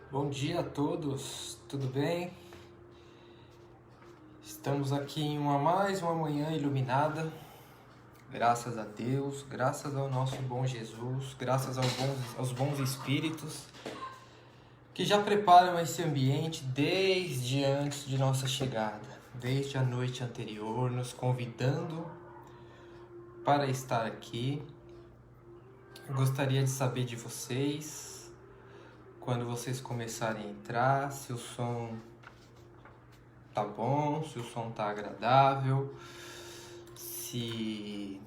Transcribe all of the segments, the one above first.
Bom dia a todos, tudo bem? Estamos aqui em mais uma manhã iluminada, graças a Deus, graças ao nosso bom Jesus, graças aos bons espíritos que já preparam esse ambiente desde antes de nossa chegada, desde a noite anterior, nos convidando para estar aqui. Eu gostaria de saber de vocês, quando vocês começarem a entrar, se o som tá bom, se o som tá agradável, se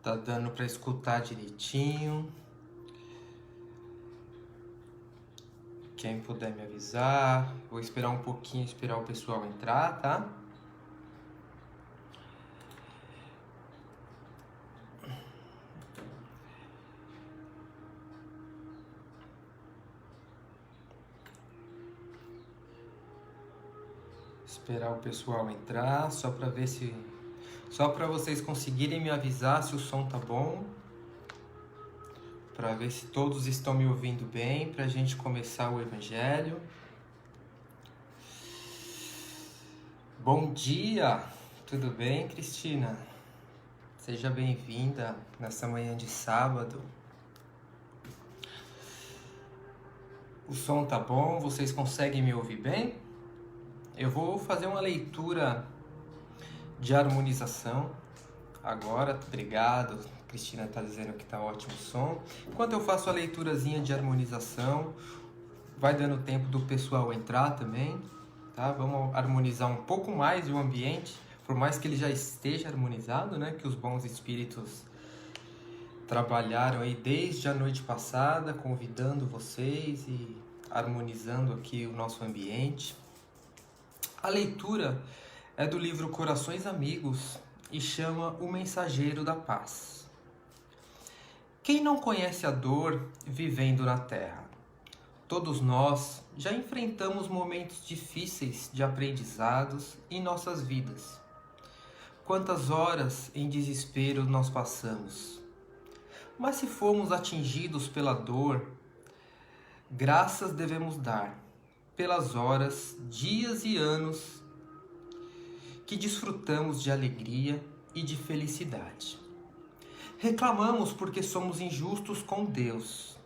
tá dando para escutar direitinho. Quem puder me avisar, vou esperar um pouquinho, esperar o pessoal entrar, tá? Esperar o pessoal entrar, só para vocês conseguirem me avisar se o som tá bom, para ver se todos estão me ouvindo bem, para a gente começar o Evangelho. Bom dia, tudo bem, Cristina? Seja bem-vinda nessa manhã de sábado. O som tá bom? Vocês conseguem me ouvir bem? Eu vou fazer uma leitura de harmonização agora. Obrigado, Cristina está dizendo que tá ótimo o som. Enquanto eu faço a leiturazinha de harmonização, vai dando tempo do pessoal entrar também, tá? Vamos harmonizar um pouco mais o ambiente, por mais que ele já esteja harmonizado, né? Que os bons espíritos trabalharam aí desde a noite passada, convidando vocês e harmonizando aqui o nosso ambiente. A leitura é do livro Corações Amigos e chama O Mensageiro da Paz. Quem não conhece a dor vivendo na Terra? Todos nós já enfrentamos momentos difíceis de aprendizados em nossas vidas. Quantas horas em desespero nós passamos? Mas se formos atingidos pela dor, graças devemos dar pelas horas, dias e anos que desfrutamos de alegria e de felicidade. Reclamamos porque somos injustos com Deus,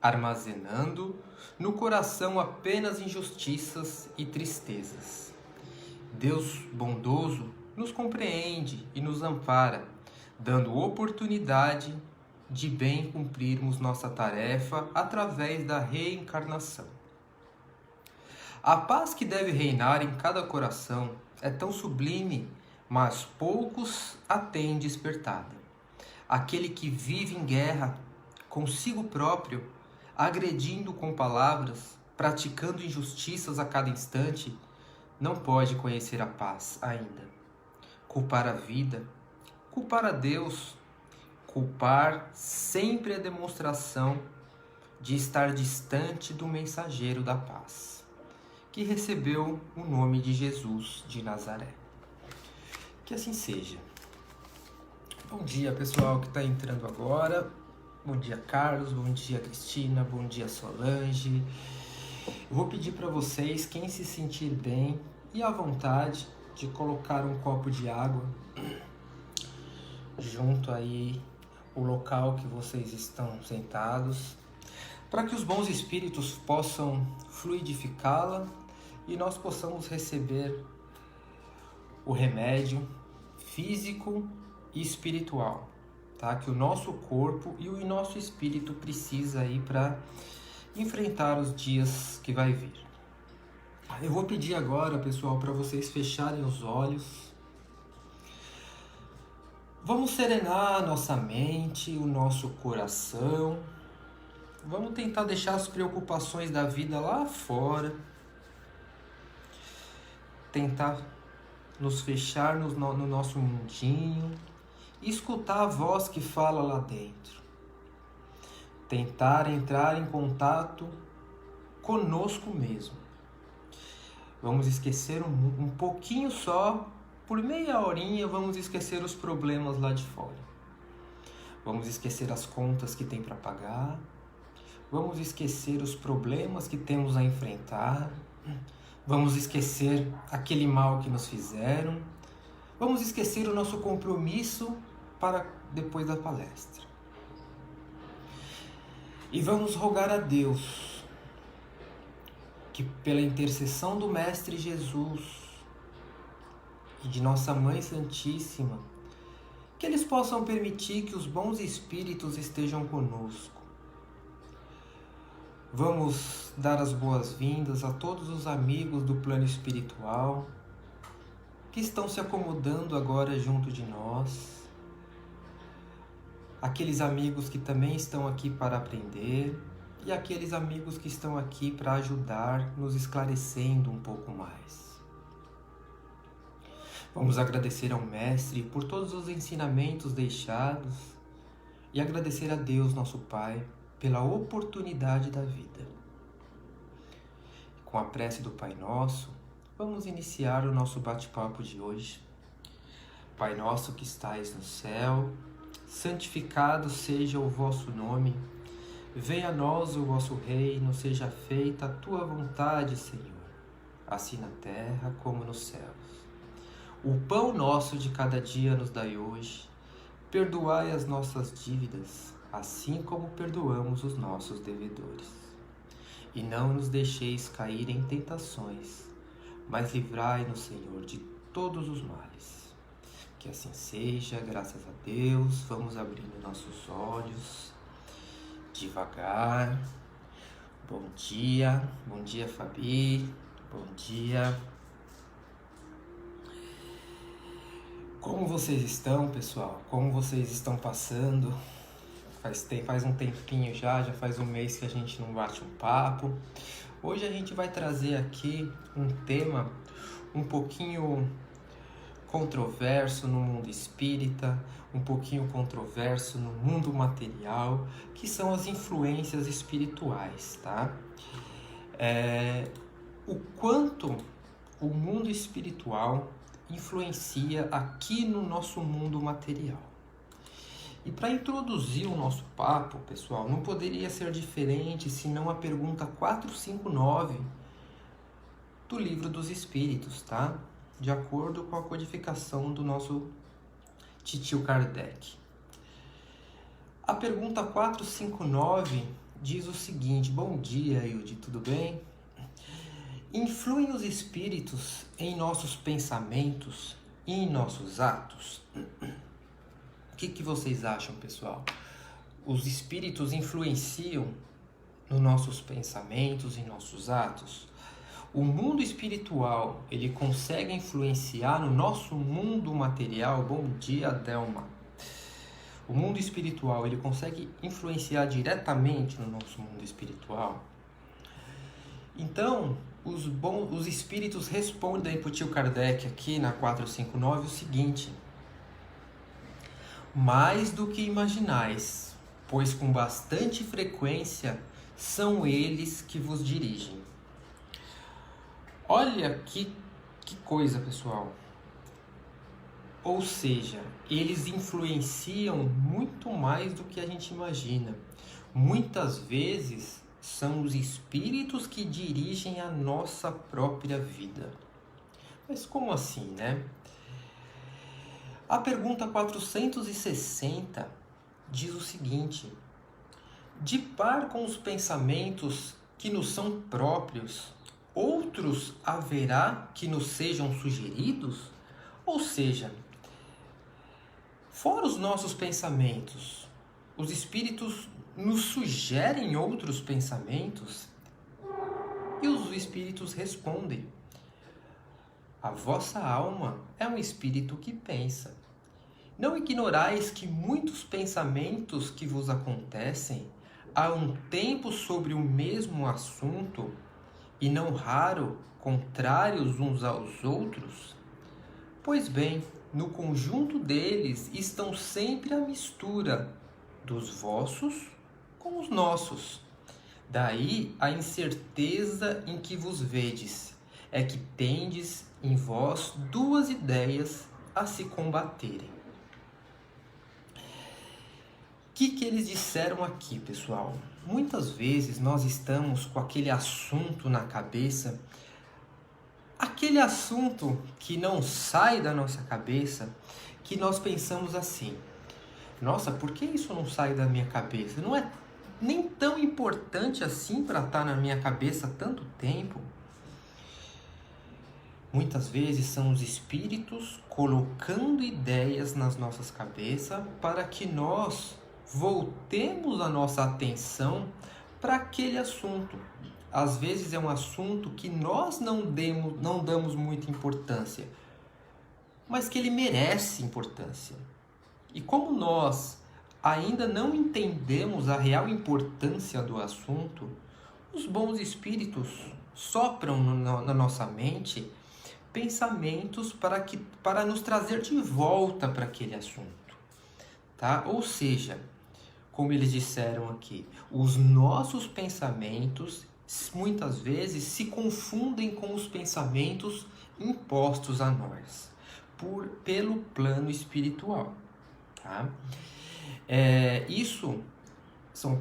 armazenando no coração apenas injustiças e tristezas. Deus bondoso nos compreende e nos ampara, dando oportunidade de bem cumprirmos nossa tarefa através da reencarnação. A paz que deve reinar em cada coração é tão sublime, mas poucos a têm despertada. Aquele que vive em guerra consigo próprio, agredindo com palavras, praticando injustiças a cada instante, não pode conhecer a paz ainda. Culpar a vida, culpar a Deus, culpar sempre é demonstração de estar distante do mensageiro da paz, que recebeu o nome de Jesus de Nazaré. Que assim seja. Bom dia, pessoal que está entrando agora. Bom dia, Carlos. Bom dia, Cristina. Bom dia, Solange. Eu vou pedir para vocês, quem se sentir bem e à vontade, de colocar um copo de água junto aí o local que vocês estão sentados, para que os bons espíritos possam fluidificá-la e nós possamos receber o remédio físico e espiritual, tá? Que o nosso corpo e o nosso espírito precisa aí para enfrentar os dias que vai vir. Eu vou pedir agora, pessoal, para vocês fecharem os olhos. Vamos serenar nossa mente, o nosso coração. Vamos tentar deixar as preocupações da vida lá fora. Tentar nos fechar no nosso mundinho e escutar a voz que fala lá dentro. Tentar entrar em contato conosco mesmo. Vamos esquecer um pouquinho só, por meia horinha, vamos esquecer os problemas lá de fora. Vamos esquecer as contas que tem para pagar. Vamos esquecer os problemas que temos a enfrentar. Vamos esquecer aquele mal que nos fizeram. Vamos esquecer o nosso compromisso para depois da palestra. E vamos rogar a Deus que, pela intercessão do Mestre Jesus e de Nossa Mãe Santíssima, que eles possam permitir que os bons espíritos estejam conosco. Vamos dar as boas-vindas a todos os amigos do plano espiritual que estão se acomodando agora junto de nós. Aqueles amigos que também estão aqui para aprender e aqueles amigos que estão aqui para ajudar, nos esclarecendo um pouco mais. Vamos agradecer ao Mestre por todos os ensinamentos deixados e agradecer a Deus, nosso Pai, pela oportunidade da vida. Com a prece do Pai Nosso, vamos iniciar o nosso bate-papo de hoje. Pai nosso que estais no céu, santificado seja o vosso nome. Venha a nós o vosso reino, seja feita a tua vontade, Senhor, assim na terra como nos céus. O pão nosso de cada dia nos dai hoje. Perdoai as nossas dívidas, assim como perdoamos os nossos devedores. E não nos deixeis cair em tentações, mas livrai-nos, Senhor, de todos os males. Que assim seja, graças a Deus. Vamos abrindo nossos olhos devagar. Bom dia Fabi, bom dia. Como vocês estão, pessoal? Como vocês estão passando? Faz um tempinho já faz um mês que a gente não bate um papo. Hoje a gente vai trazer aqui um tema um pouquinho controverso no mundo espírita, um pouquinho controverso no mundo material, que são as influências espirituais, tá? O quanto o mundo espiritual influencia aqui no nosso mundo material. E para introduzir o nosso papo, pessoal, não poderia ser diferente senão a pergunta 459 do Livro dos Espíritos, tá? De acordo com a codificação do nosso titio Kardec. A pergunta 459 diz o seguinte: bom dia, Hilde, tudo bem? Influem os espíritos em nossos pensamentos e em nossos atos? O que vocês acham, pessoal? Os espíritos influenciam nos nossos pensamentos e nossos atos? O mundo espiritual, ele consegue influenciar no nosso mundo material? Bom dia, Delma. O mundo espiritual, ele consegue influenciar diretamente no nosso mundo espiritual? Então, os espíritos respondem para o tio Kardec aqui na 459 o seguinte: mais do que imaginais, pois com bastante frequência são eles que vos dirigem. Olha que coisa, pessoal. Ou seja, eles influenciam muito mais do que a gente imagina. Muitas vezes são os espíritos que dirigem a nossa própria vida. Mas como assim, né? A pergunta 460 diz o seguinte: de par com os pensamentos que nos são próprios, outros haverá que nos sejam sugeridos? Ou seja, fora os nossos pensamentos, os espíritos nos sugerem outros pensamentos? E os espíritos respondem: a vossa alma é um espírito que pensa. Não ignorais que muitos pensamentos que vos acontecem há um tempo sobre o mesmo assunto, e não raro contrários uns aos outros? Pois bem, no conjunto deles estão sempre a mistura dos vossos com os nossos. Daí a incerteza em que vos vedes, é que tendes em vós duas ideias a se combaterem. que eles disseram aqui, pessoal? Muitas vezes nós estamos com aquele assunto na cabeça, aquele assunto que não sai da nossa cabeça, que nós pensamos assim: nossa, por que isso não sai da minha cabeça? Não é nem tão importante assim para estar na minha cabeça há tanto tempo. Muitas vezes são os espíritos colocando ideias nas nossas cabeças para que nós voltemos a nossa atenção para aquele assunto. Às vezes é um assunto que nós não damos muita importância, mas que ele merece importância. E como nós ainda não entendemos a real importância do assunto, os bons espíritos sopram na nossa mente pensamentos para nos trazer de volta para aquele assunto, tá? Ou seja, como eles disseram aqui, os nossos pensamentos muitas vezes se confundem com os pensamentos impostos a nós pelo plano espiritual, tá? Isso são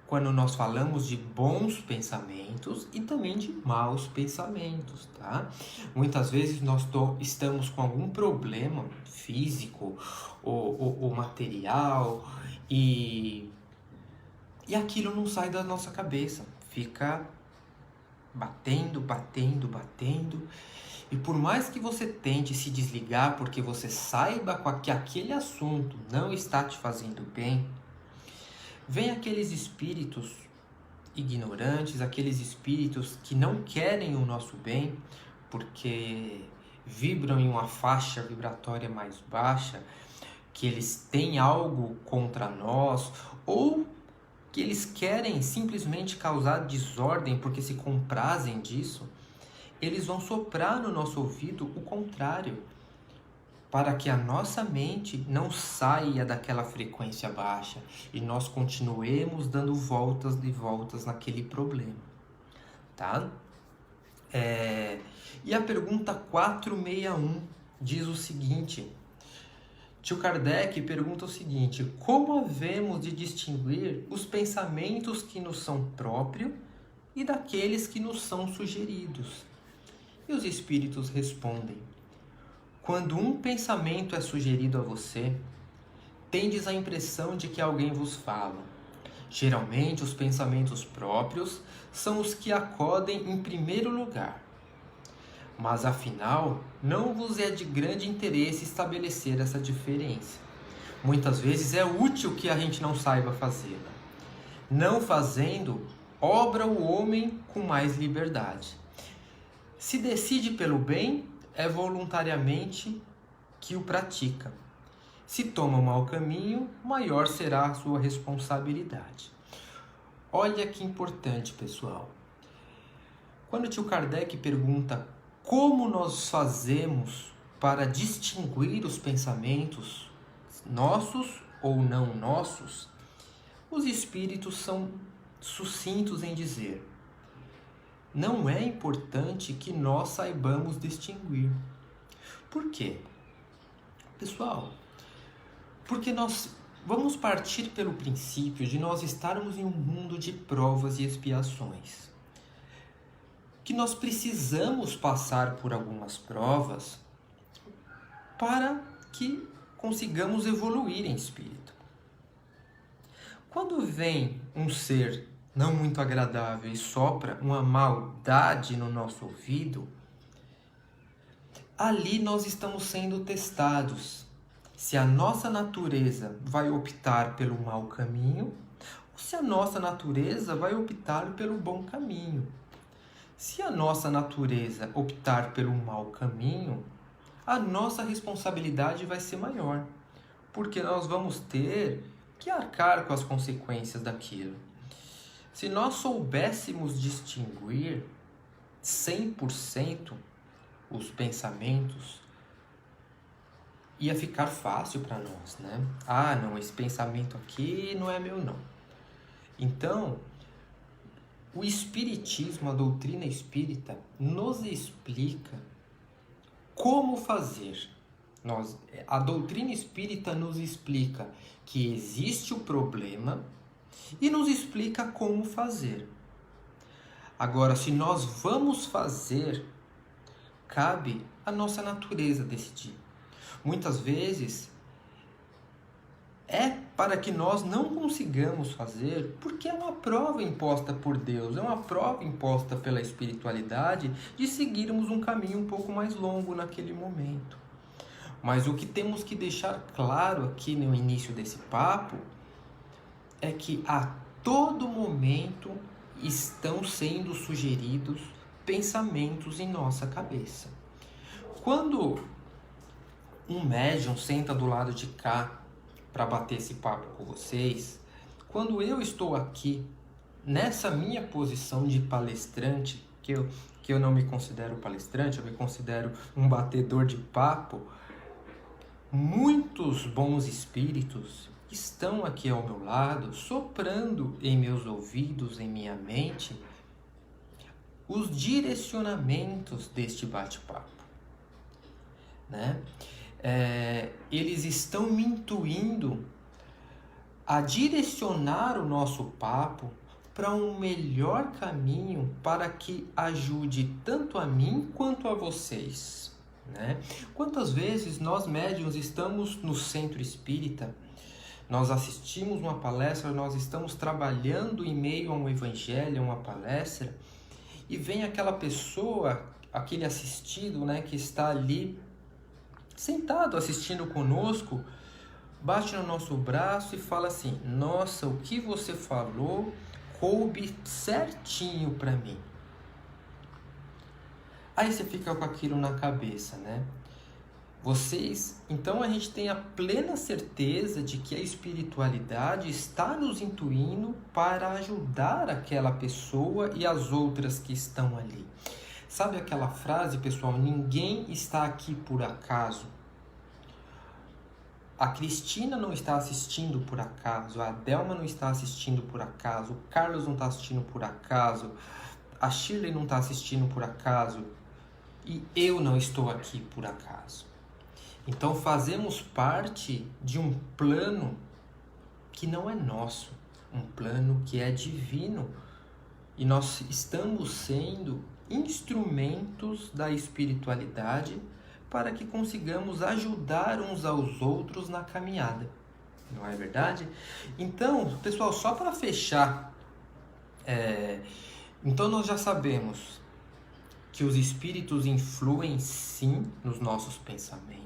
quando nós falamos de bons pensamentos e também de maus pensamentos, tá? Muitas vezes nós estamos com algum problema físico ou material e aquilo não sai da nossa cabeça, fica batendo. E por mais que você tente se desligar porque você saiba que aquele assunto não está te fazendo bem, vem aqueles espíritos ignorantes, aqueles espíritos que não querem o nosso bem, porque vibram em uma faixa vibratória mais baixa, que eles têm algo contra nós, ou que eles querem simplesmente causar desordem porque se comprazem disso. Eles vão soprar no nosso ouvido o contrário, para que a nossa mente não saia daquela frequência baixa e nós continuemos dando voltas e voltas naquele problema, tá? E a pergunta 461 diz o seguinte: Tio Kardec pergunta o seguinte: como havemos de distinguir os pensamentos que nos são próprios e daqueles que nos são sugeridos? E os espíritos respondem: quando um pensamento é sugerido a você, tendes a impressão de que alguém vos fala. Geralmente, os pensamentos próprios são os que acodem em primeiro lugar. Mas, afinal, não vos é de grande interesse estabelecer essa diferença. Muitas vezes é útil que a gente não saiba fazê-la. Não fazendo, obra o homem com mais liberdade. Se decide pelo bem, é voluntariamente que o pratica. Se toma o mau caminho, maior será a sua responsabilidade. Olha que importante, pessoal. Quando o tio Kardec pergunta como nós fazemos para distinguir os pensamentos nossos ou não nossos, os espíritos são sucintos em dizer: não é importante que nós saibamos distinguir. Por quê? Pessoal, porque nós vamos partir pelo princípio de nós estarmos em um mundo de provas e expiações. Que nós precisamos passar por algumas provas para que consigamos evoluir em espírito. Quando vem um ser não muito agradável e sopra uma maldade no nosso ouvido, ali nós estamos sendo testados se a nossa natureza vai optar pelo mau caminho ou se a nossa natureza vai optar pelo bom caminho. Se a nossa natureza optar pelo mau caminho, a nossa responsabilidade vai ser maior, porque nós vamos ter que arcar com as consequências daquilo. Se nós soubéssemos distinguir 100% os pensamentos, ia ficar fácil para nós, né? Ah, não, esse pensamento aqui não é meu, não. Então, o Espiritismo, a doutrina espírita, nos explica como fazer A doutrina espírita nos explica que existe o problema e nos explica como fazer. Agora, se nós vamos fazer, cabe à nossa natureza decidir. Muitas vezes é para que nós não consigamos fazer, porque é uma prova imposta por Deus, é uma prova imposta pela espiritualidade de seguirmos um caminho um pouco mais longo naquele momento. Mas o que temos que deixar claro aqui no início desse papo é que a todo momento estão sendo sugeridos pensamentos em nossa cabeça. Quando um médium senta do lado de cá para bater esse papo com vocês, quando eu estou aqui nessa minha posição de palestrante, que eu não me considero palestrante, eu me considero um batedor de papo, muitos bons espíritos estão aqui ao meu lado, soprando em meus ouvidos, em minha mente, os direcionamentos deste bate-papo, né? Eles estão me intuindo a direcionar o nosso papo para um melhor caminho para que ajude tanto a mim quanto a vocês, né? Quantas vezes nós médiuns estamos no centro espírita, nós assistimos uma palestra, nós estamos trabalhando em meio a um evangelho, a uma palestra, e vem aquela pessoa, aquele assistido, né, que está ali sentado assistindo conosco, bate no nosso braço e fala assim: nossa, o que você falou coube certinho para mim. Aí você fica com aquilo na cabeça, né? Então a gente tem a plena certeza de que a espiritualidade está nos intuindo para ajudar aquela pessoa e as outras que estão ali. Sabe aquela frase, pessoal? Ninguém está aqui por acaso. A Cristina não está assistindo por acaso, a Adelma não está assistindo por acaso, o Carlos não está assistindo por acaso, a Shirley não está assistindo por acaso e eu não estou aqui por acaso. Então fazemos parte de um plano que não é nosso, um plano que é divino, e nós estamos sendo instrumentos da espiritualidade para que consigamos ajudar uns aos outros na caminhada, não é verdade? Então, pessoal, só para fechar, então nós já sabemos que os espíritos influem sim nos nossos pensamentos.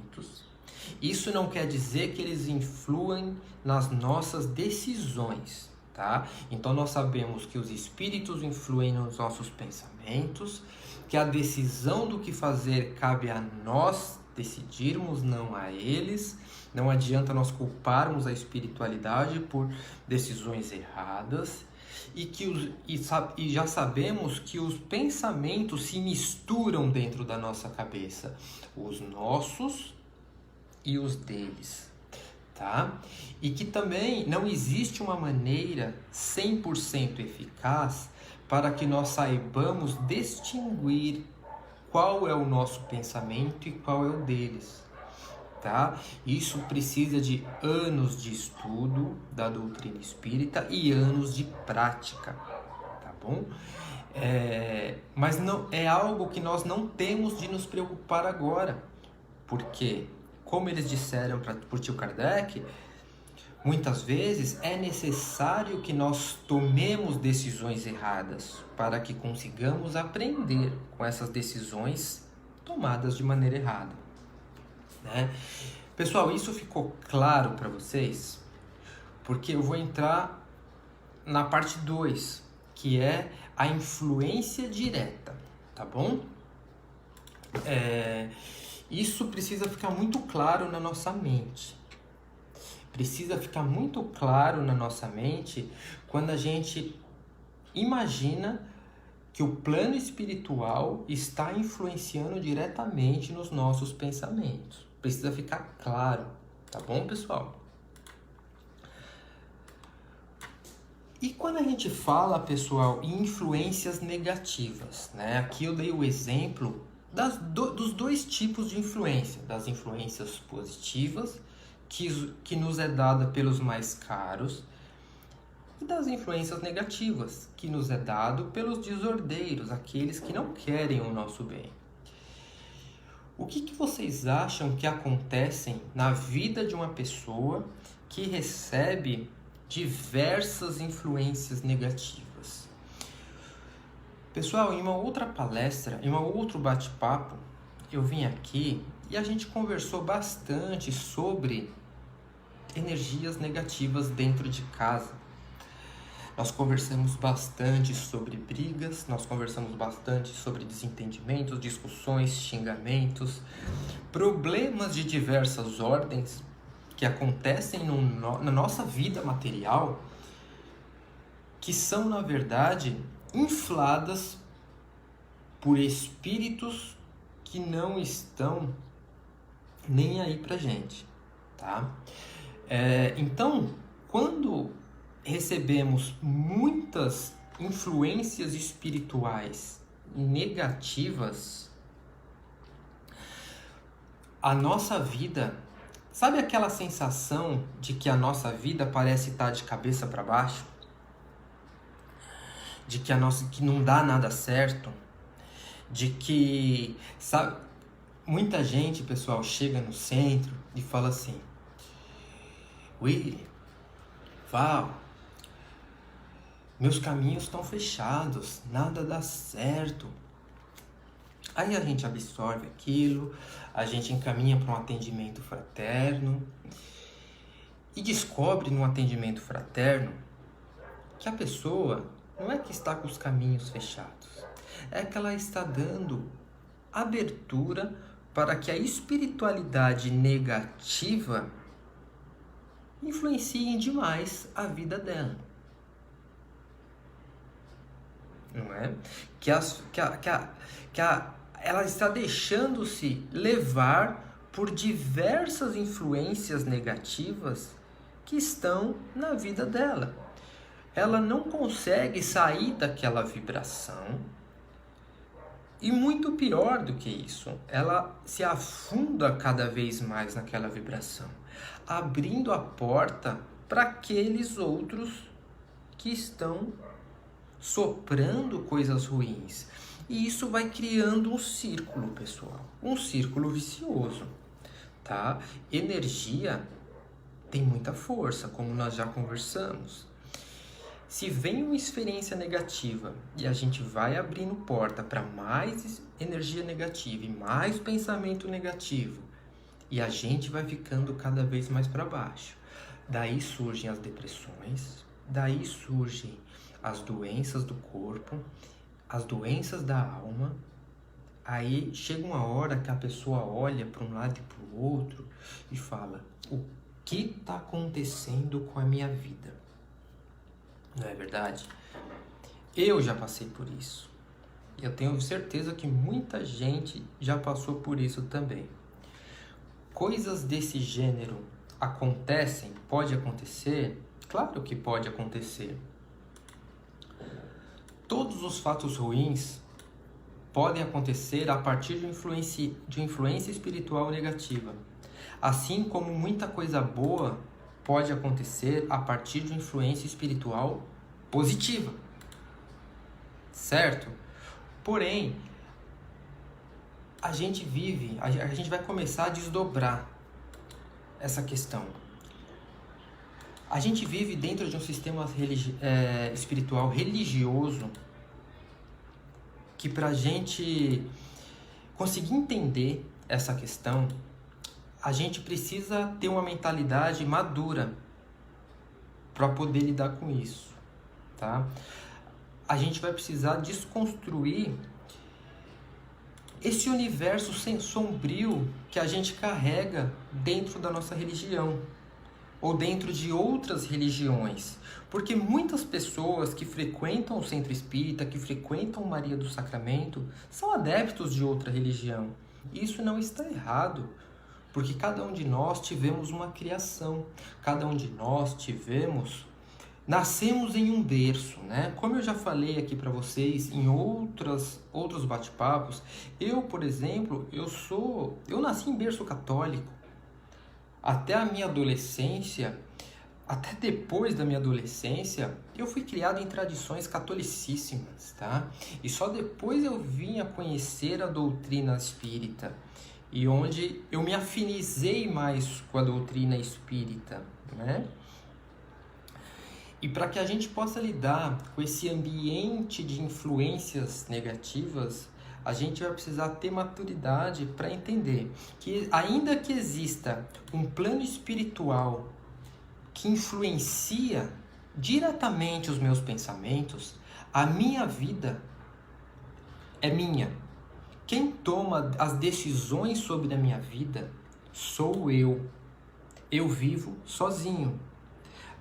Isso não quer dizer que eles influem nas nossas decisões, tá? Então nós sabemos que os espíritos influem nos nossos pensamentos, que a decisão do que fazer cabe a nós decidirmos, não a eles. Não adianta nós culparmos a espiritualidade por decisões erradas. E já sabemos que os pensamentos se misturam dentro da nossa cabeça, os nossos e os deles, tá? E que também não existe uma maneira 100% eficaz para que nós saibamos distinguir qual é o nosso pensamento e qual é o deles, tá? Isso precisa de anos de estudo da doutrina espírita e anos de prática, tá bom? Mas não é algo que nós não temos de nos preocupar agora, porque, como eles disseram por tio Kardec, muitas vezes é necessário que nós tomemos decisões erradas para que consigamos aprender com essas decisões tomadas de maneira errada, né? Pessoal, isso ficou claro para vocês? Porque eu vou entrar na parte 2, que é a influência direta, tá bom? Isso precisa ficar muito claro na nossa mente. Precisa ficar muito claro na nossa mente quando a gente imagina que o plano espiritual está influenciando diretamente nos nossos pensamentos. Precisa ficar claro, tá bom, pessoal? E quando a gente fala, pessoal, em influências negativas, né? Aqui eu dei o exemplo dos dois tipos de influência, das influências positivas, que nos é dada pelos mais caros, e das influências negativas, que nos é dado pelos desordeiros, aqueles que não querem o nosso bem. O que vocês acham que acontecem na vida de uma pessoa que recebe diversas influências negativas? Pessoal, em uma outra palestra, em um outro bate-papo, eu vim aqui e a gente conversou bastante sobre energias negativas dentro de casa. Nós conversamos bastante sobre brigas, nós conversamos bastante sobre desentendimentos, discussões, xingamentos, problemas de diversas ordens que acontecem na nossa vida material, que são, na verdade, infladas por espíritos que não estão nem aí pra gente, tá? Então, quando recebemos muitas influências espirituais negativas, a nossa vida, sabe aquela sensação de que a nossa vida parece estar de cabeça para baixo? De que não dá nada certo? De que, sabe, muita gente, pessoal, chega no centro e fala assim: Willy, Val, meus caminhos estão fechados, nada dá certo. Aí a gente absorve aquilo, a gente encaminha para um atendimento fraterno e descobre no atendimento fraterno que a pessoa não é que está com os caminhos fechados, é que ela está dando abertura para que a espiritualidade negativa influencie demais a vida dela. Não é? Ela está deixando-se levar por diversas influências negativas que estão na vida dela. Ela não consegue sair daquela vibração e, muito pior do que isso, ela se afunda cada vez mais naquela vibração, abrindo a porta para aqueles outros que estão soprando coisas ruins. E isso vai criando um círculo, pessoal. Um círculo vicioso, tá? Energia tem muita força, como nós já conversamos. Se vem uma experiência negativa e a gente vai abrindo porta para mais energia negativa e mais pensamento negativo, e a gente vai ficando cada vez mais para baixo. Daí surgem as depressões, daí surgem as doenças do corpo, as doenças da alma. Aí chega uma hora que a pessoa olha para um lado e para o outro e fala: o que está acontecendo com a minha vida? Não é verdade? Eu já passei por isso. Eu tenho certeza que muita gente já passou por isso também. Coisas desse gênero acontecem? Pode acontecer? Claro que pode acontecer. Todos os fatos ruins podem acontecer a partir de influência espiritual negativa, assim como muita coisa boa pode acontecer a partir de influência espiritual positiva, certo? Porém, a gente vai começar a desdobrar essa questão. A gente vive dentro de um sistema espiritual religioso que, para a gente conseguir entender essa questão, a gente precisa ter uma mentalidade madura para poder lidar com isso, tá? A gente vai precisar desconstruir esse universo sombrio que a gente carrega dentro da nossa religião ou dentro de outras religiões, porque muitas pessoas que frequentam o Centro Espírita, que frequentam Maria do Sacramento, são adeptos de outra religião. E isso não está errado, porque cada um de nós tivemos uma criação, cada um de nós tivemos nascemos em um berço, né? Como eu já falei aqui para vocês em outros bate-papos, eu, por exemplo, eu nasci em berço católico. Até a minha adolescência, até depois da minha adolescência, eu fui criado em tradições catolicíssimas, tá? E só depois eu vim a conhecer a doutrina espírita, e onde eu me afinizei mais com a doutrina espírita, né? E para que a gente possa lidar com esse ambiente de influências negativas, a gente vai precisar ter maturidade para entender que, ainda que exista um plano espiritual que influencia diretamente os meus pensamentos, a minha vida é minha. Quem toma as decisões sobre a minha vida sou eu. Eu vivo sozinho.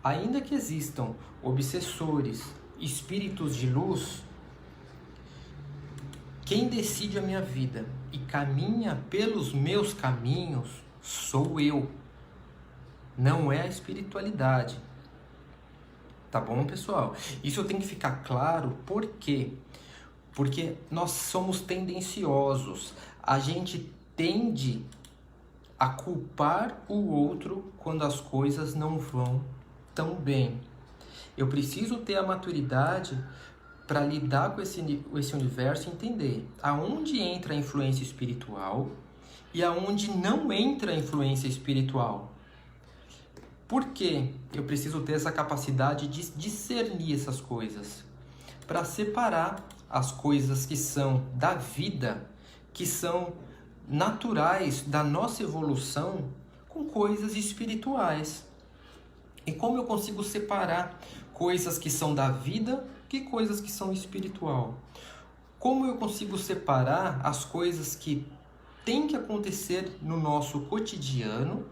Ainda que existam obsessores, espíritos de luz, quem decide a minha vida e caminha pelos meus caminhos sou eu. Não é a espiritualidade. Tá bom, pessoal? Isso tem que ficar claro. Por quê? Porque nós somos tendenciosos. A gente tende a culpar o outro quando as coisas não vão tão bem. Eu preciso ter a maturidade para lidar com esse universo e entender aonde entra a influência espiritual e aonde não entra a influência espiritual. Por quê? Eu preciso ter essa capacidade de discernir essas coisas, para separar as coisas que são da vida, que são naturais da nossa evolução, com coisas espirituais. E como eu consigo separar coisas que são da vida e coisas que são espiritual? Como eu consigo separar as coisas que têm que acontecer no nosso cotidiano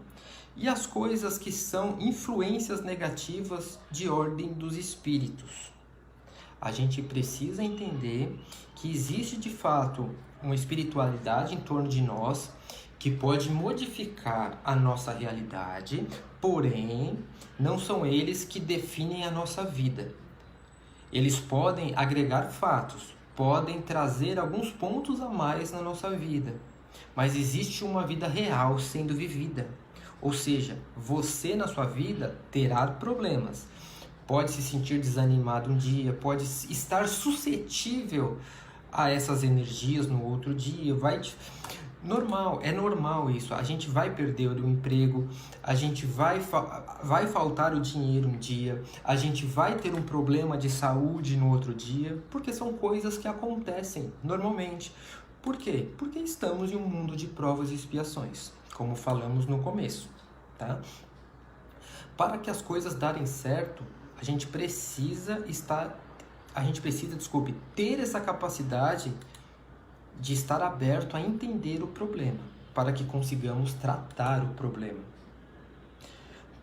e as coisas que são influências negativas de ordem dos espíritos? A gente precisa entender que existe de fato uma espiritualidade em torno de nós que pode modificar a nossa realidade, porém, não são eles que definem a nossa vida. Eles podem agregar fatos, podem trazer alguns pontos a mais na nossa vida, mas existe uma vida real sendo vivida. Ou seja, você na sua vida terá problemas. Pode se sentir desanimado um dia, pode estar suscetível a essas energias no outro dia, é normal isso. A gente vai perder o emprego, a gente vai faltar o dinheiro um dia, a gente vai ter um problema de saúde no outro dia, porque são coisas que acontecem normalmente. Por quê? Porque estamos em um mundo de provas e expiações, como falamos no começo, tá? Para que as coisas darem certo, a gente precisa ter essa capacidade de estar aberto a entender o problema, para que consigamos tratar o problema,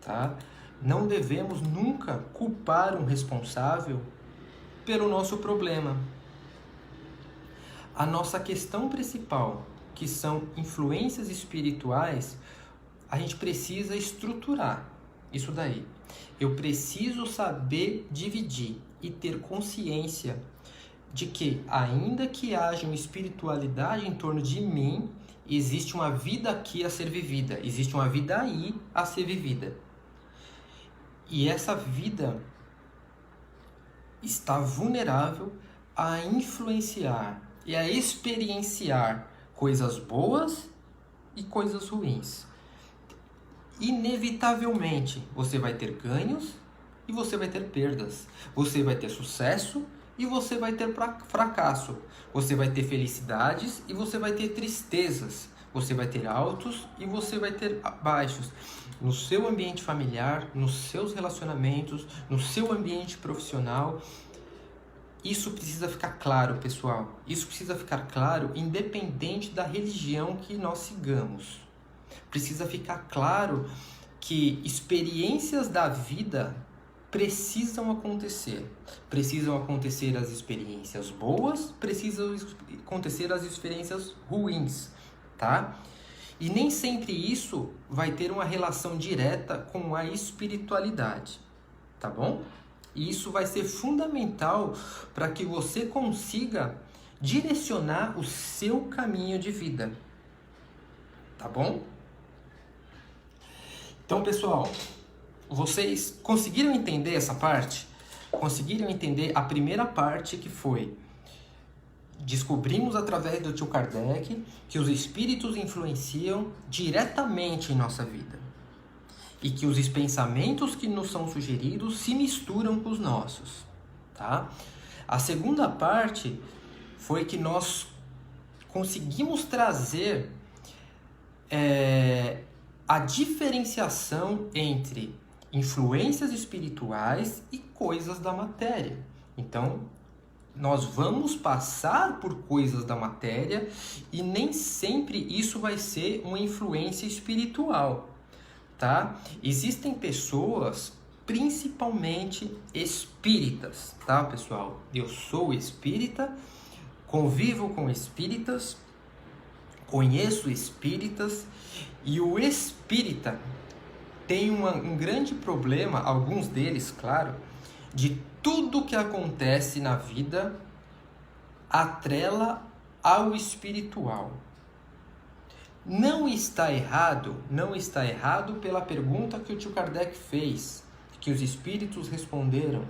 tá? Não devemos nunca culpar um responsável pelo nosso problema. A nossa questão principal, que são influências espirituais, a gente precisa estruturar isso daí. Eu preciso saber dividir e ter consciência de que, ainda que haja uma espiritualidade em torno de mim, existe uma vida aqui a ser vivida, existe uma vida aí a ser vivida. E essa vida está vulnerável a influenciar e a experienciar coisas boas e coisas ruins. Inevitavelmente, você vai ter ganhos e você vai ter perdas. Você vai ter sucesso e você vai ter fracasso. Você vai ter felicidades e você vai ter tristezas. Você vai ter altos e você vai ter baixos. No seu ambiente familiar, nos seus relacionamentos, no seu ambiente profissional. Isso precisa ficar claro, pessoal. Isso precisa ficar claro independente da religião que nós sigamos. Precisa ficar claro que experiências da vida precisam acontecer. Precisam acontecer as experiências boas, precisam acontecer as experiências ruins, tá? E nem sempre isso vai ter uma relação direta com a espiritualidade, tá bom? E isso vai ser fundamental para que você consiga direcionar o seu caminho de vida. Tá bom? Então, pessoal, vocês conseguiram entender essa parte? Conseguiram entender a primeira parte, que foi: descobrimos através do tio Kardec que os espíritos influenciam diretamente em nossa vida e que os pensamentos que nos são sugeridos se misturam com os nossos, tá? A segunda parte foi que nós conseguimos trazer a diferenciação entre influências espirituais e coisas da matéria. Então, nós vamos passar por coisas da matéria e nem sempre isso vai ser uma influência espiritual, tá? Existem pessoas, principalmente espíritas, tá, pessoal? Eu sou espírita, convivo com espíritas, conheço espíritas, e o espírita tem um grande problema, alguns deles, claro, de tudo que acontece na vida atrela ao espiritual. Não está errado pela pergunta que o tio Kardec fez, que os espíritos responderam.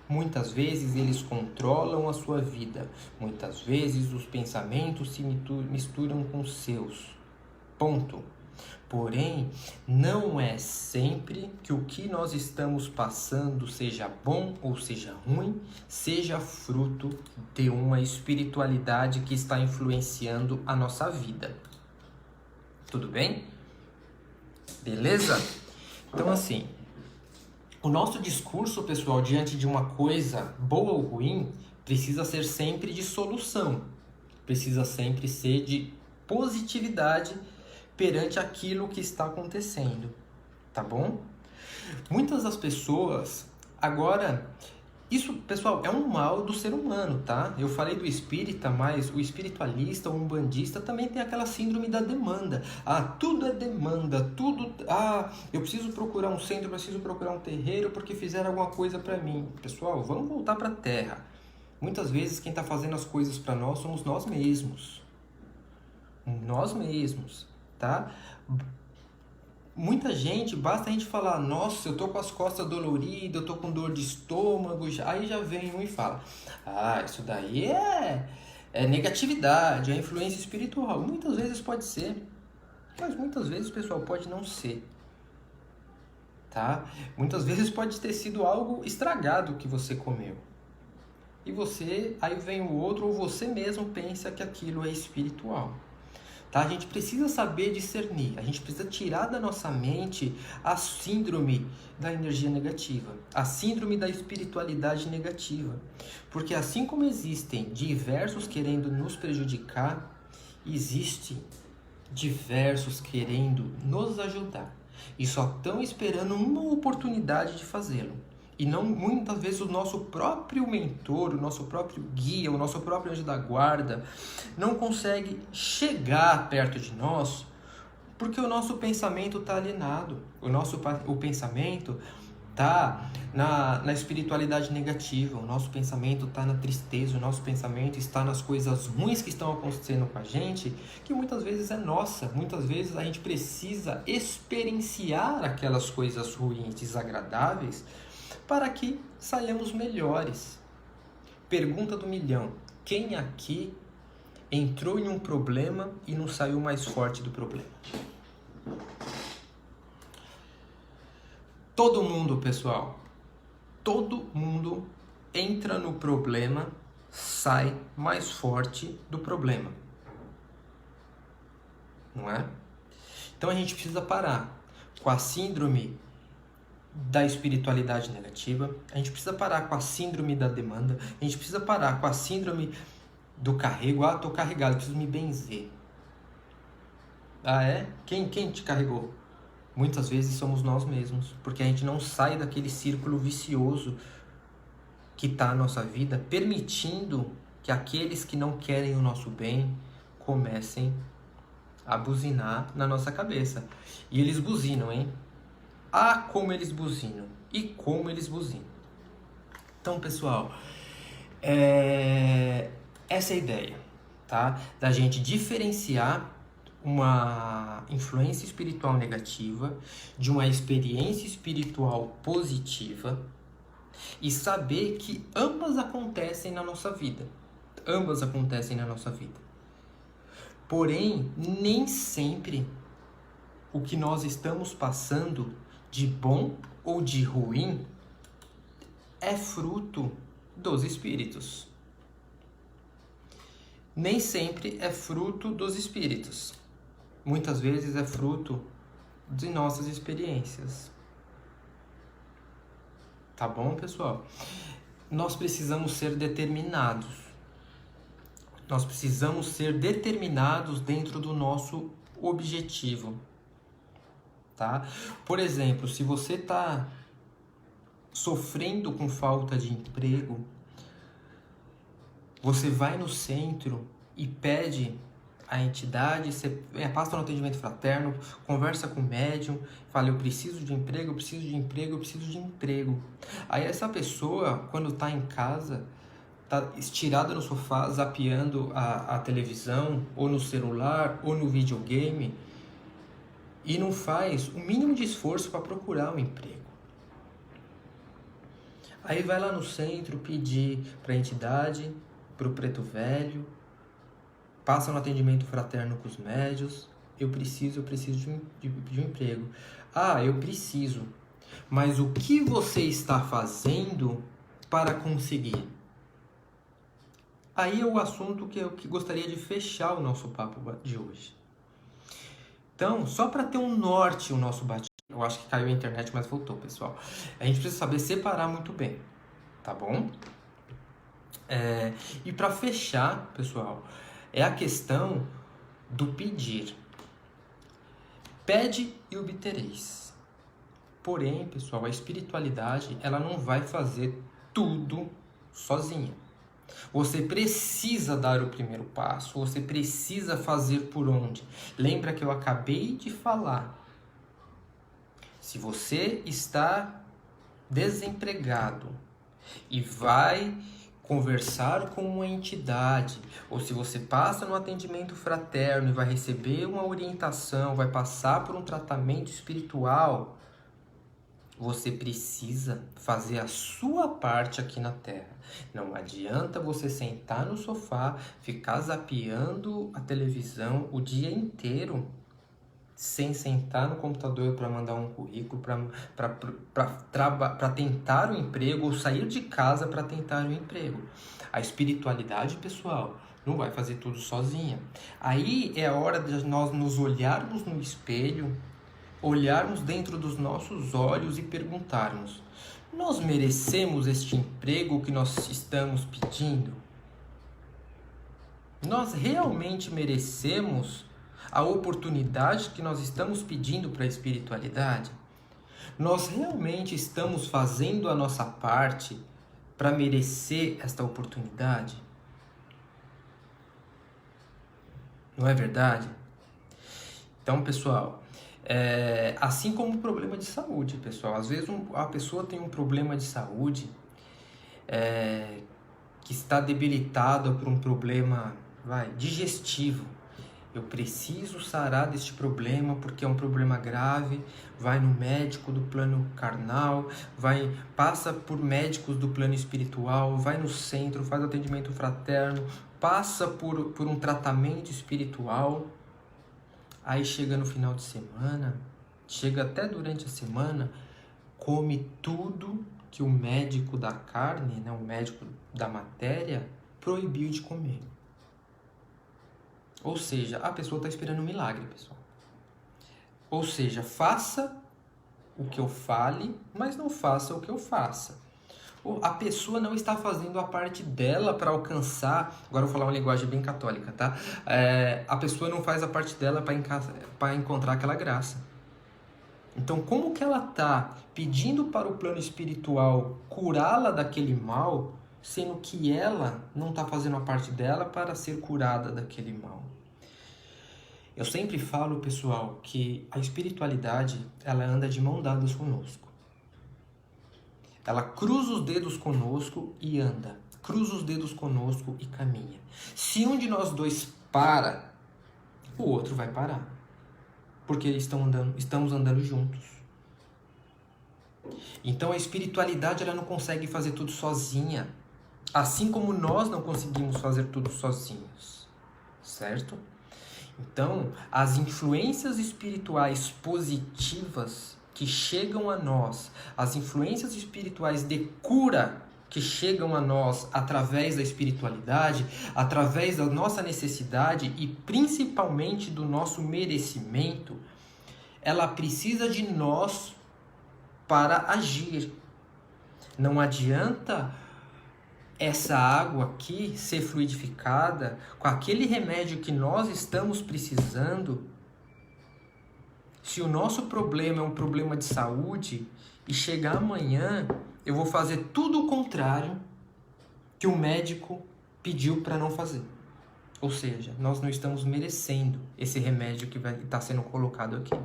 Muitas vezes eles controlam a sua vida, muitas vezes os pensamentos se misturam com os seus. Ponto. Porém, não é sempre que o que nós estamos passando, seja bom ou seja ruim, seja fruto de uma espiritualidade que está influenciando a nossa vida. Tudo bem? Beleza? Então, assim, o nosso discurso, pessoal, diante de uma coisa boa ou ruim, precisa ser sempre de solução. Precisa sempre ser de positividade perante aquilo que está acontecendo, tá bom? Muitas das pessoas, agora, isso, pessoal, é um mal do ser humano, tá? Eu falei do espírita, mas o espiritualista, o umbandista também tem aquela síndrome da demanda. Ah, tudo é demanda, tudo... Ah, eu preciso procurar um centro, eu preciso procurar um terreiro porque fizeram alguma coisa para mim. Pessoal, vamos voltar para a Terra. Muitas vezes quem está fazendo as coisas para nós somos nós mesmos. Nós mesmos. Tá? Muita gente, basta a gente falar: nossa, eu tô com as costas doloridas, eu tô com dor de estômago, aí já vem um e fala: ah, isso daí é negatividade, é influência espiritual. Muitas vezes pode ser, mas muitas vezes, pessoal, pode não ser, tá? Muitas vezes pode ter sido algo estragado que você comeu e você, aí vem o outro, ou você mesmo pensa que aquilo é espiritual. Tá? A gente precisa saber discernir, a gente precisa tirar da nossa mente a síndrome da energia negativa, a síndrome da espiritualidade negativa. Porque assim como existem diversos querendo nos prejudicar, existem diversos querendo nos ajudar. E só estão esperando uma oportunidade de fazê-lo. E não, muitas vezes, o nosso próprio mentor, o nosso próprio guia, o nosso próprio anjo da guarda não consegue chegar perto de nós porque o nosso pensamento está alienado. O pensamento está na espiritualidade negativa, o nosso pensamento está na tristeza, o nosso pensamento está nas coisas ruins que estão acontecendo com a gente, que muitas vezes é nossa. Muitas vezes a gente precisa experienciar aquelas coisas ruins, desagradáveis, para que saiamos melhores. Pergunta do milhão: quem aqui entrou em um problema e não saiu mais forte do problema? Todo mundo, pessoal. Todo mundo entra no problema, sai mais forte do problema. Não é? Então a gente precisa parar com a síndrome da espiritualidade negativa, a gente precisa parar com a síndrome da demanda, a gente precisa parar com a síndrome do carrego. Ah, tô carregado, preciso me benzer. Ah, é? Quem te carregou? Muitas vezes somos nós mesmos, porque a gente não sai daquele círculo vicioso que está na nossa vida, permitindo que aqueles que não querem o nosso bem comecem a buzinar na nossa cabeça. E eles buzinam, hein? Ah, como eles buzinam! E como eles buzinam! Então, pessoal, essa é a ideia, tá? Da gente diferenciar uma influência espiritual negativa de uma experiência espiritual positiva e saber que ambas acontecem na nossa vida. Ambas acontecem na nossa vida. Porém, nem sempre o que nós estamos passando de bom ou de ruim é fruto dos espíritos. Nem sempre é fruto dos espíritos. Muitas vezes é fruto de nossas experiências. Tá bom, pessoal? Nós precisamos ser determinados. Nós precisamos ser determinados dentro do nosso objetivo. Tá? Por exemplo, se você está sofrendo com falta de emprego, você vai no centro e pede a entidade, você passa no atendimento fraterno, conversa com o médium, fala, eu preciso de emprego, eu preciso de emprego, eu preciso de emprego. Aí essa pessoa, quando está em casa, está estirada no sofá, zapeando a televisão, ou no celular, ou no videogame, e não faz o mínimo de esforço para procurar um emprego. Aí vai lá no centro pedir para a entidade, para o preto velho, passa no atendimento fraterno com os médios, eu preciso de um emprego. Ah, eu preciso, mas o que você está fazendo para conseguir? Aí é o assunto que eu gostaria de fechar o nosso papo de hoje. Então, só para ter um norte o nosso bate. Eu acho que caiu a internet, mas voltou, pessoal. A gente precisa saber separar muito bem, tá bom? E para fechar, pessoal, é a questão do pedir. Pede e obtereis. Porém, pessoal, a espiritualidade, ela não vai fazer tudo sozinha. Você precisa dar o primeiro passo, você precisa fazer por onde. Lembra que eu acabei de falar. Se você está desempregado e vai conversar com uma entidade, ou se você passa no atendimento fraterno e vai receber uma orientação, vai passar por um tratamento espiritual, você precisa fazer a sua parte aqui na Terra. Não adianta você sentar no sofá, ficar zapeando a televisão o dia inteiro, sem sentar no computador para mandar um currículo, para tentar um emprego, ou sair de casa para tentar um emprego. A espiritualidade, pessoal, não vai fazer tudo sozinha. Aí é a hora de nós nos olharmos no espelho, olharmos dentro dos nossos olhos e perguntarmos: nós merecemos este emprego que nós estamos pedindo? Nós realmente merecemos a oportunidade que nós estamos pedindo para a espiritualidade? Nós realmente estamos fazendo a nossa parte para merecer esta oportunidade? Não é verdade? Então, pessoal, assim como o problema de saúde, pessoal. Às vezes a pessoa tem um problema de saúde que está debilitada por um problema digestivo. Eu preciso sarar deste problema porque é um problema grave. Vai no médico do plano carnal, passa por médicos do plano espiritual, vai no centro, faz atendimento fraterno, passa por um tratamento espiritual. Aí chega no final de semana, chega até durante a semana, come tudo que o médico da carne, né, o médico da matéria, proibiu de comer. Ou seja, a pessoa está esperando um milagre, pessoal. Ou seja, faça o que eu fale, mas não faça o que eu faça. A pessoa não está fazendo a parte dela para alcançar... Agora eu vou falar uma linguagem bem católica, tá? A pessoa não faz a parte dela para encontrar aquela graça. Então, como que ela está pedindo para o plano espiritual curá-la daquele mal, sendo que ela não está fazendo a parte dela para ser curada daquele mal? Eu sempre falo, pessoal, que a espiritualidade, ela anda de mão dadas conosco. Ela cruza os dedos conosco e anda. Cruza os dedos conosco e caminha. Se um de nós dois para, o outro vai parar. Porque estamos andando juntos. Então a espiritualidade ela não consegue fazer tudo sozinha. Assim como nós não conseguimos fazer tudo sozinhos. Certo? Então, as influências espirituais positivas que chegam a nós, as influências espirituais de cura que chegam a nós através da espiritualidade, através da nossa necessidade e principalmente do nosso merecimento, ela precisa de nós para agir. Não adianta essa água aqui ser fluidificada com aquele remédio que nós estamos precisando, se o nosso problema é um problema de saúde e chegar amanhã eu vou fazer tudo o contrário que o médico pediu para não fazer. Ou seja, nós não estamos merecendo esse remédio que vai estar sendo colocado aqui.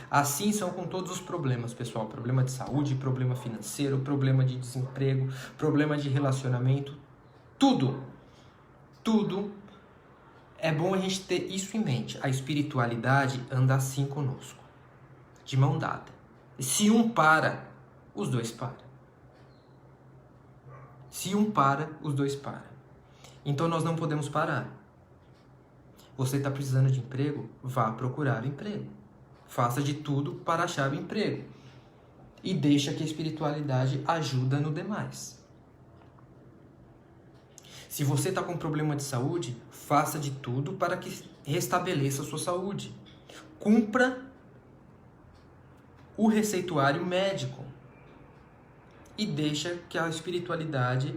Assim são com todos os problemas, pessoal. Problema de saúde, problema financeiro, problema de desemprego, problema de relacionamento. Tudo é bom a gente ter isso em mente. A espiritualidade anda assim conosco, de mão dada. Se um para, os dois param. Se um para, os dois param. Então nós não podemos parar. Você está precisando de emprego? Vá procurar o emprego. Faça de tudo para achar o emprego. E deixa que a espiritualidade ajuda no demais. Se você está com problema de saúde, faça de tudo para que restabeleça a sua saúde. Cumpra o receituário médico. E deixa que a espiritualidade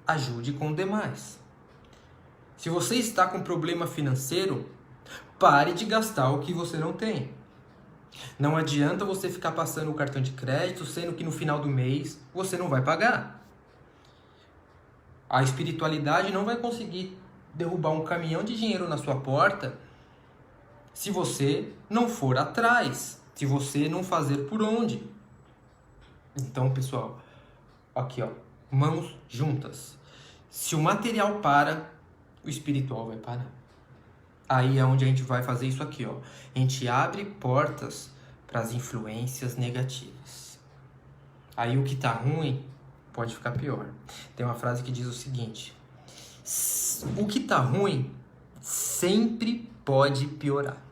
ajude com o demais. Se você está com problema financeiro, pare de gastar o que você não tem. Não adianta você ficar passando o cartão de crédito, sendo que no final do mês você não vai pagar. A espiritualidade não vai conseguir derrubar um caminhão de dinheiro na sua porta se você não for atrás, se você não fazer por onde. Então, pessoal, aqui ó, mãos juntas. Se o material para, o espiritual vai parar. Aí é onde a gente vai fazer isso aqui, ó. A gente abre portas para as influências negativas. Aí o que tá ruim pode ficar pior. Tem uma frase que diz o seguinte: o que tá ruim sempre pode piorar.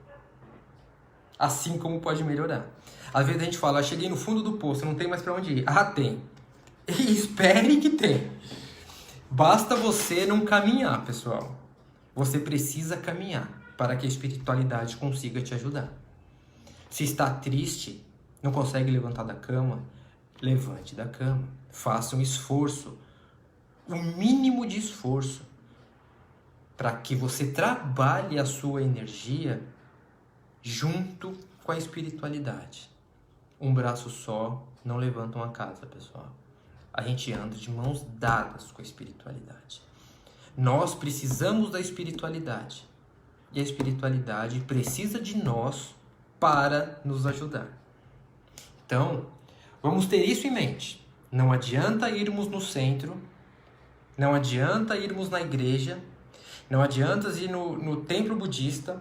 Assim como pode melhorar. Às vezes a gente fala, cheguei no fundo do poço, não tem mais para onde ir. Ah, tem. E espere que tem. Basta você não caminhar, pessoal. Você precisa caminhar para que a espiritualidade consiga te ajudar. Se está triste, não consegue levantar da cama, levante da cama. Faça um esforço, o mínimo de esforço, para que você trabalhe a sua energia junto com a espiritualidade. Um braço só não levanta uma casa, pessoal. A gente anda de mãos dadas com a espiritualidade. Nós precisamos da espiritualidade. E a espiritualidade precisa de nós para nos ajudar. Então, vamos ter isso em mente. Não adianta irmos no centro, não adianta irmos na igreja, não adianta ir no templo budista,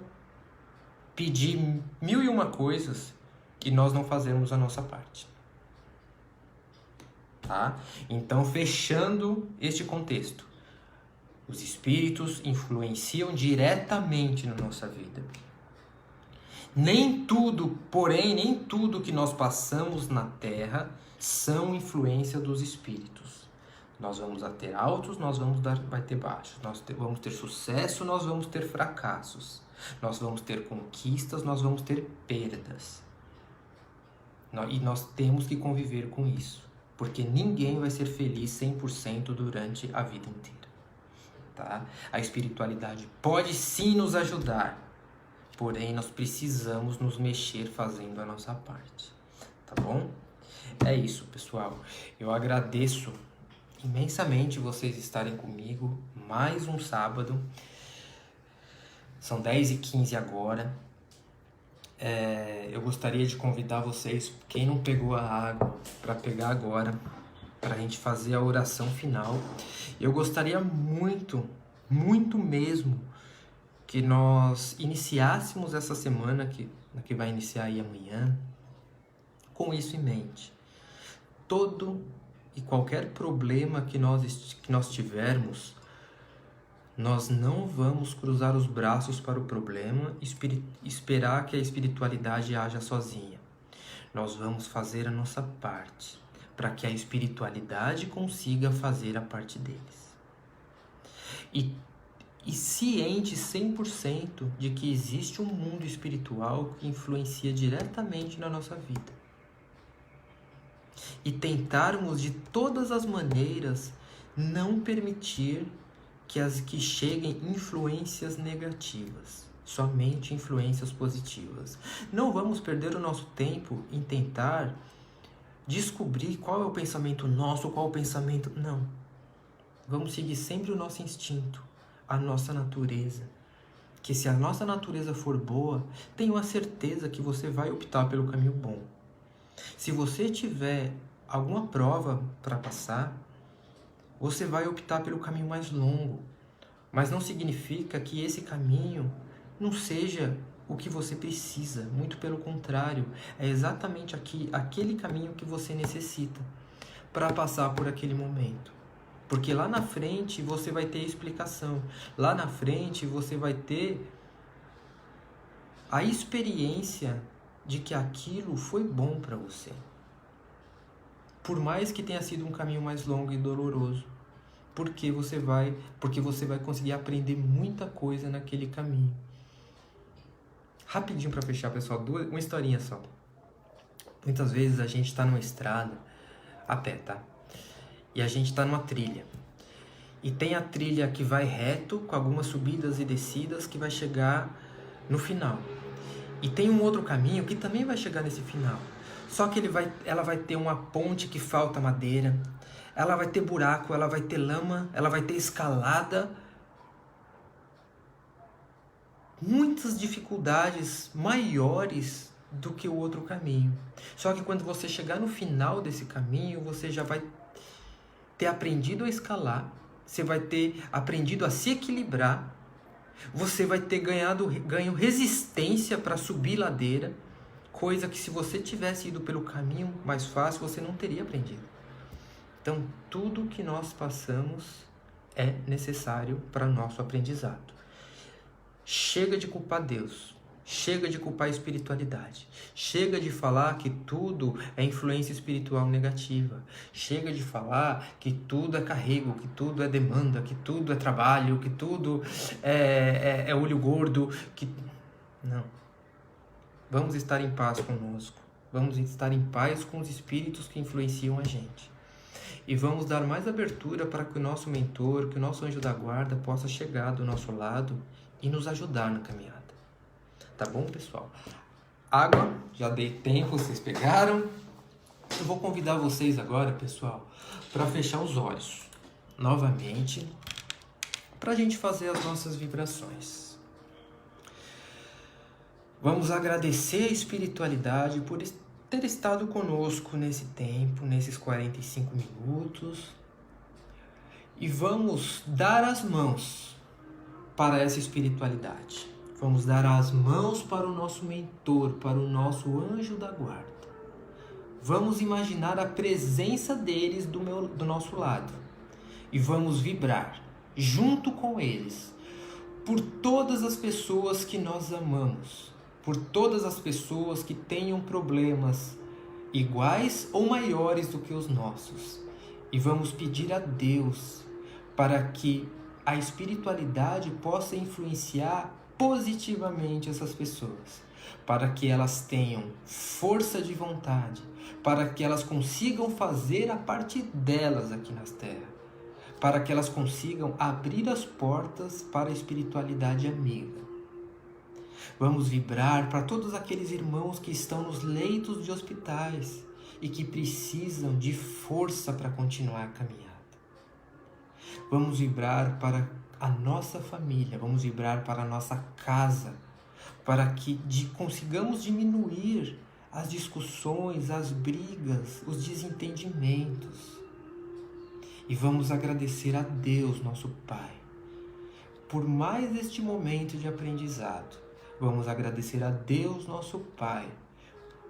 pedir 1001 coisas e nós não fazermos a nossa parte. Tá? Então, fechando este contexto, os espíritos influenciam diretamente na nossa vida. Nem tudo que nós passamos na Terra são influência dos espíritos. Nós vamos ter altos, vai ter baixos. Nós vamos ter sucesso, nós vamos ter fracassos. Nós vamos ter conquistas, nós vamos ter perdas. E nós temos que conviver com isso. Porque ninguém vai ser feliz 100% durante a vida inteira. Tá? A espiritualidade pode sim nos ajudar. Porém, nós precisamos nos mexer fazendo a nossa parte. Tá bom? É isso, pessoal. Eu agradeço imensamente vocês estarem comigo. Mais um sábado. São 10h15 agora. Eu gostaria de convidar vocês, quem não pegou a água, para pegar agora. para a gente fazer a oração final. Eu gostaria muito, muito mesmo, que nós iniciássemos essa semana, que vai iniciar aí amanhã, com isso em mente. Todo e qualquer problema que nós tivermos, nós não vamos cruzar os braços para o problema e esperar que a espiritualidade haja sozinha. Nós vamos fazer a nossa parte, para que a espiritualidade consiga fazer a parte deles. E ciente 100% de que existe um mundo espiritual que influencia diretamente na nossa vida. E tentarmos de todas as maneiras não permitir que cheguem influências negativas, somente influências positivas. Não vamos perder o nosso tempo em tentar descobrir qual é o pensamento nosso, qual é o pensamento... Não. Vamos seguir sempre o nosso instinto, a nossa natureza. Que se a nossa natureza for boa, tenho a certeza que você vai optar pelo caminho bom. Se você tiver alguma prova para passar, você vai optar pelo caminho mais longo. Mas não significa que esse caminho não seja o que você precisa. Muito pelo contrário, é exatamente aquele caminho que você necessita para passar por aquele momento. Porque lá na frente você vai ter explicação. Lá na frente você vai ter a experiência de que aquilo foi bom para você. Por mais que tenha sido um caminho mais longo e doloroso. Porque você vai conseguir aprender muita coisa naquele caminho. Rapidinho para fechar, pessoal, uma historinha só. Muitas vezes a gente está numa estrada, a pé, tá? E a gente está numa trilha. E tem a trilha que vai reto, com algumas subidas e descidas, que vai chegar no final. E tem um outro caminho que também vai chegar nesse final. Só que ela vai ter uma ponte que falta madeira, ela vai ter buraco, ela vai ter lama, ela vai ter escalada. Muitas dificuldades maiores do que o outro caminho. Só que quando você chegar no final desse caminho, você já vai ter aprendido a escalar, você vai ter aprendido a se equilibrar, você vai ter ganho resistência para subir ladeira, coisa que se você tivesse ido pelo caminho mais fácil, você não teria aprendido. Então, tudo que nós passamos é necessário para nosso aprendizado. Chega de culpar Deus. Chega de culpar a espiritualidade. Chega de falar que tudo é influência espiritual negativa. Chega de falar que tudo é carrego, que tudo é demanda, que tudo é trabalho, que tudo é olho gordo. Não. Vamos estar em paz conosco. Vamos estar em paz com os espíritos que influenciam a gente. E vamos dar mais abertura para que o nosso mentor, que o nosso anjo da guarda possa chegar do nosso lado e nos ajudar na caminhada. Tá bom, pessoal? Água, já dei tempo, vocês pegaram. Eu vou convidar vocês agora, pessoal, para fechar os olhos novamente, para a gente fazer as nossas vibrações. Vamos agradecer a espiritualidade por ter estado conosco nesse tempo, nesses 45 minutos. E vamos dar as mãos para essa espiritualidade. Vamos dar as mãos para o nosso mentor, para o nosso anjo da guarda. Vamos imaginar a presença deles do nosso lado. E vamos vibrar junto com eles por todas as pessoas que nós amamos, por todas as pessoas que tenham problemas iguais ou maiores do que os nossos. E vamos pedir a Deus para que a espiritualidade possa influenciar positivamente essas pessoas, para que elas tenham força de vontade, para que elas consigam fazer a parte delas aqui na Terra, para que elas consigam abrir as portas para a espiritualidade amiga. Vamos vibrar para todos aqueles irmãos que estão nos leitos de hospitais e que precisam de força para continuar a caminhada. Vamos vibrar para a nossa família, vamos vibrar para a nossa casa, para que consigamos diminuir as discussões, as brigas, os desentendimentos. E vamos agradecer a Deus, nosso Pai, por mais este momento de aprendizado. Vamos agradecer a Deus, nosso Pai,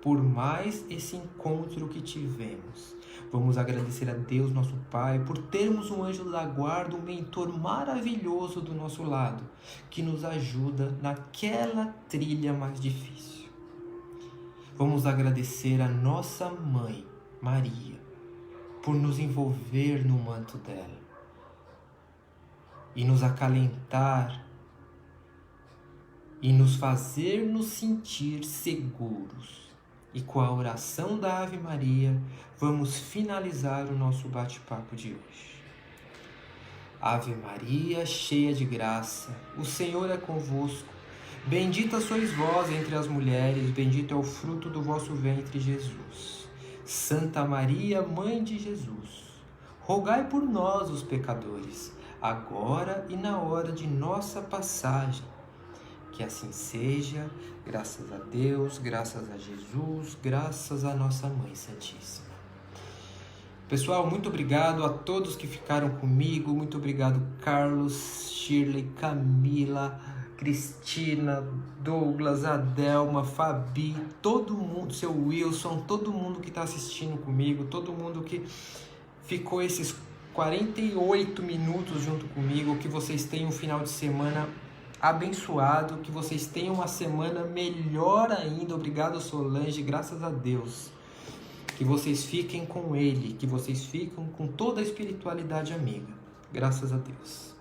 por mais esse encontro que tivemos. Vamos agradecer a Deus, nosso Pai, por termos um anjo da guarda, um mentor maravilhoso do nosso lado, que nos ajuda naquela trilha mais difícil. Vamos agradecer a nossa mãe, Maria, por nos envolver no manto dela e nos acalentar e nos fazer nos sentir seguros. E com a oração da Ave Maria, vamos finalizar o nosso bate-papo de hoje. Ave Maria, cheia de graça, o Senhor é convosco. Bendita sois vós entre as mulheres, bendito é o fruto do vosso ventre, Jesus. Santa Maria, Mãe de Jesus, rogai por nós, os pecadores, agora e na hora de nossa passagem. Que assim seja, graças a Deus, graças a Jesus, graças à nossa Mãe Santíssima. Pessoal, muito obrigado a todos que ficaram comigo, muito obrigado Carlos, Shirley, Camila, Cristina, Douglas, Adelma, Fabi, todo mundo, seu Wilson, todo mundo que está assistindo comigo, todo mundo que ficou esses 48 minutos junto comigo, que vocês tenham um final de semana abençoado, que vocês tenham uma semana melhor ainda. Obrigado, Solange, graças a Deus. Que vocês fiquem com Ele, que vocês fiquem com toda a espiritualidade amiga. Graças a Deus.